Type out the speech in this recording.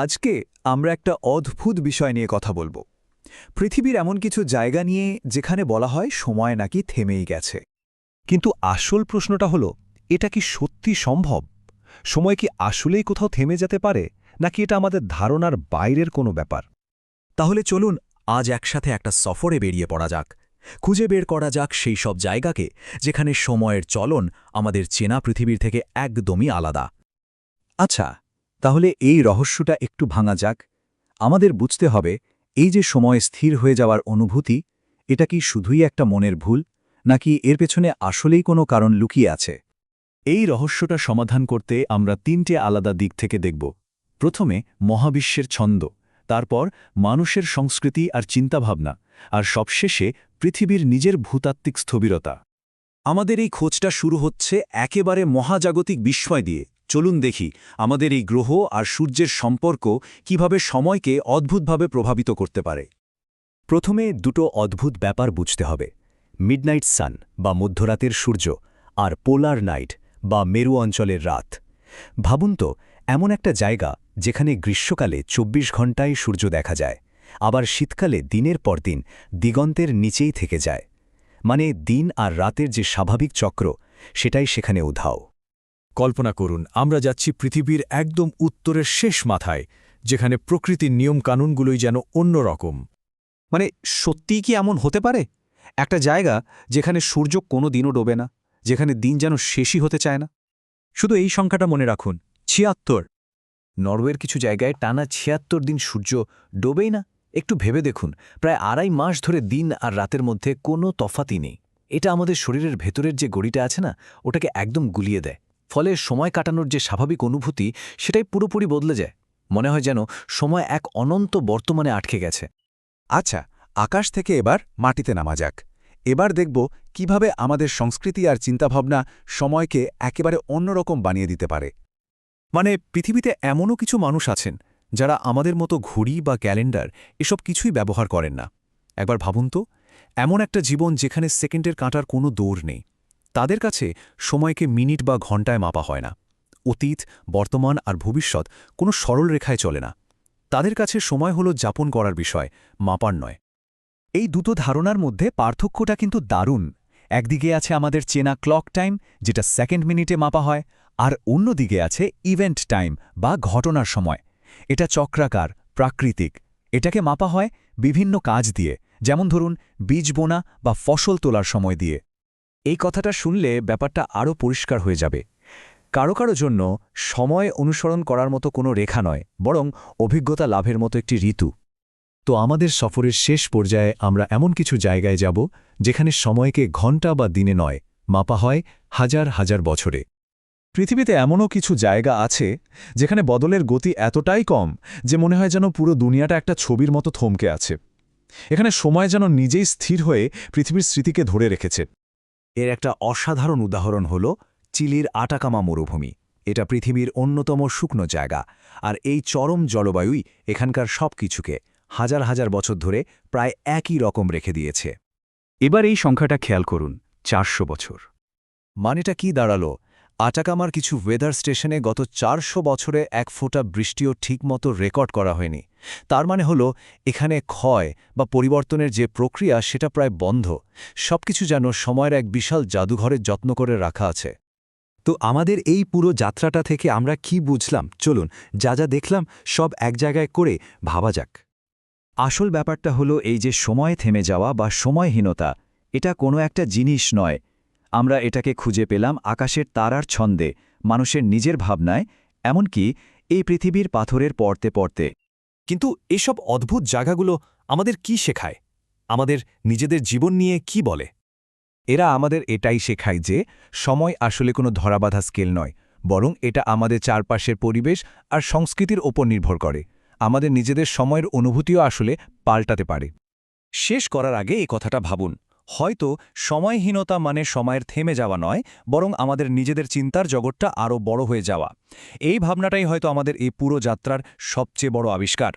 আজকে আমরা একটা অদ্ভুত বিষয় নিয়ে কথা বলবো। পৃথিবীর এমন কিছু জায়গা নিয়ে যেখানে বলা হয় সময় নাকি থেমেই গেছে। কিন্তু আসল প্রশ্নটা হলো, এটা কি সত্যি সম্ভব? সময় কি আসলেই কোথাও থেমে যেতে পারে, নাকি এটা আমাদের ধারণার বাইরের কোনো ব্যাপার? তাহলে চলুন আজ একসাথে একটা সফরে বেরিয়ে পড়া যাক। খুঁজে বের করা যাক সেই সব জায়গাকে যেখানে সময়ের চলন আমাদের চেনা পৃথিবীর থেকে একদমই আলাদা। আচ্ছা, তাহলে এই রহস্যটা একটু ভাঙা যাক। আমাদের বুঝতে হবে, এই যে সময় স্থির হয়ে যাওয়ার অনুভূতি, এটা কি শুধুই একটা মনের ভুল, নাকি এর পেছনে আসলেই কোনো কারণ লুকিয়ে আছে? এই রহস্যটা সমাধান করতে আমরা তিনটে আলাদা দিক থেকে দেখব। প্রথমে মহাবিশ্বের ছন্দ, তারপর মানুষের সংস্কৃতি আর চিন্তাভাবনা, আর সবশেষে পৃথিবীর নিজের ভূতাত্ত্বিক স্থবিরতা। আমাদের এই খোঁজটা শুরু হচ্ছে একেবারে মহাজাগতিক বিস্ময় দিয়ে। চলুন দেখি আমাদের এই গ্রহ আর সূর্যের সম্পর্ক কিভাবে সময়কে অদ্ভুতভাবে প্রভাবিত করতে পারে। প্রথমে দুটো অদ্ভুত ব্যাপার বুঝতে হবে: মিডনাইট সান বা মধ্যরাতের সূর্য, আর পোলার নাইট বা মেরু অঞ্চলের রাত। ভাবুন তো, এমন একটা জায়গা যেখানে গ্রীষ্মকালে ২৪ ঘণ্টায় সূর্য দেখা যায়, আবার শীতকালে দিনের পর দিন দিগন্তের নিচেই থেকে যায়। মানে দিন আর রাতের যে স্বাভাবিক চক্র, সেটাই সেখানে উধাও। কল্পনা করুন, আমরা যাচ্ছি পৃথিবীর একদম উত্তরের শেষ মাথায়, যেখানে প্রকৃতির নিয়মকানুনগুলোই যেন অন্যরকম। মানে সত্যিই কি এমন হতে পারে? একটা জায়গা যেখানে সূর্য কোনো দিনও ডোবে না, যেখানে দিন যেন শেষই হতে চায় না। শুধু এই সংখ্যাটা মনে রাখুন, ৭৬। নরওয়ের কিছু জায়গায় টানা ৭৬ দিন সূর্য ডোবেই না। একটু ভেবে দেখুন, প্রায় ২.৫ মাস ধরে দিন আর রাতের মধ্যে কোনো তফাতই নেই। এটা আমাদের শরীরের ভেতরের যে গড়িটা আছে না, ওটাকে একদম গুলিয়ে দেয়। ফলে সময় কাটানোর যে স্বাভাবিক অনুভূতি, সেটাই পুরোপুরি বদলে যায়। মনে হয় যেন সময় এক অনন্ত বর্তমানে আটকে গেছে। আচ্ছা, আকাশ থেকে এবার মাটিতে নামা যাক। এবার দেখব কিভাবে আমাদের সংস্কৃতি আর চিন্তাভাবনা সময়কে একেবারে অন্যরকম বানিয়ে দিতে পারে। মানে পৃথিবীতে এমনও কিছু মানুষ আছেন যারা আমাদের মতো ঘড়ি বা ক্যালেন্ডার এসব কিছুই ব্যবহার করেন না। একবার ভাবুন তো, এমন একটা জীবন যেখানে সেকেন্ডের কাঁটার কোনো দৌড় নেই। তাদের কাছে সময়কে মিনিট বা ঘণ্টায় মাপা হয় না। অতীত, বর্তমান আর ভবিষ্যৎ কোনো সরল রেখায় চলে না। তাদের কাছে সময় হলো যাপন করার বিষয়, মাপার নয়। এই দুটো ধারণার মধ্যে পার্থক্যটা কিন্তু দারুণ। একদিকে আছে আমাদের চেনা ক্লক টাইম, যেটা সেকেন্ড মিনিটে মাপা হয়, আর অন্যদিকে আছে ইভেন্ট টাইম বা ঘটনার সময়। এটা চক্রাকার, প্রাকৃতিক। এটাকে মাপা হয় বিভিন্ন কাজ দিয়ে, যেমন ধরুন বীজ বোনা বা ফসল তোলার সময় দিয়ে। এই কথাটা শুনলে ব্যাপারটা আরও পরিষ্কার হয়ে যাবে। কারো কারো জন্য সময় অনুসরণ করার মতো কোনো রেখা নয়, বরং অভিজ্ঞতা লাভের মতো একটি ঋতু। তো আমাদের সফরের শেষ পর্যায়ে আমরা এমন কিছু জায়গায় যাব যেখানে সময়কে ঘণ্টা বা দিনে নয়, মাপা হয় হাজার হাজার বছরে। পৃথিবীতে এমনও কিছু জায়গা আছে যেখানে বদলের গতি এতটাই কম যে মনে হয় যেন পুরো দুনিয়াটা একটা ছবির মতো থমকে আছে। এখানে সময় যেন নিজেই স্থির হয়ে পৃথিবীর স্মৃতিকে ধরে রেখেছে। এর একটা অসাধারণ উদাহরণ হল চিলির আটাকামা মরুভূমি। এটা পৃথিবীর অন্যতম শুকনো জায়গা, আর এই চরম জলবায়ুই এখানকার সব কিছুকে হাজার হাজার বছর ধরে প্রায় একই রকম রেখে দিয়েছে। এবার এই সংখ্যাটা খেয়াল করুন, ৪০০ বছর। মানেটা কি দাঁড়ালো? আটাকামার কিছু ওয়েদার স্টেশনে গত ৪০০ বছরে এক ফোঁটা বৃষ্টিও ঠিকমতো রেকর্ড করা হয়নি। তার মানে হলো, এখানে ক্ষয় বা পরিবর্তনের যে প্রক্রিয়া, সেটা প্রায় বন্ধ। সবকিছু যেন সময়ের এক বিশাল জাদুঘরে যত্ন করে রাখা আছে। তো আমাদের এই পুরো যাত্রাটা থেকে আমরা কি বুঝলাম? চলুন যা যা দেখলাম সব এক জায়গায় করে ভাবা যাক। আসল ব্যাপারটা হলো এই যে সময় থেমে যাওয়া বা সময়হীনতা, এটা কোনো একটা জিনিস নয়। আমরা এটাকে খুঁজে পেলাম আকাশের তারার ছন্দে, মানুষের নিজের ভাবনায়, এমনকি এই পৃথিবীর পাথরের পড়তে পড়তে। কিন্তু এসব অদ্ভুত জায়গাগুলো আমাদের কি শেখায়? আমাদের নিজেদের জীবন নিয়ে কি বলে? এরা আমাদের এটাই শেখায় যে সময় আসলে কোনো ধরাবাঁধা স্কেল নয়, বরং এটা আমাদের চারপাশের পরিবেশ আর সংস্কৃতির ওপর নির্ভর করে। আমাদের নিজেদের সময়ের অনুভূতিও আসলে পাল্টাতে পারে। শেষ করার আগে এই কথাটা ভাবুন, হয়তো সময়হীনতা মানে সময়ের থেমে যাওয়া নয়, বরং আমাদের নিজেদের চিন্তার জগৎটা আরও বড় হয়ে যাওয়া। এই ভাবনাটাই হয়তো আমাদের এই পুরো যাত্রার সবচেয়ে বড় আবিষ্কার।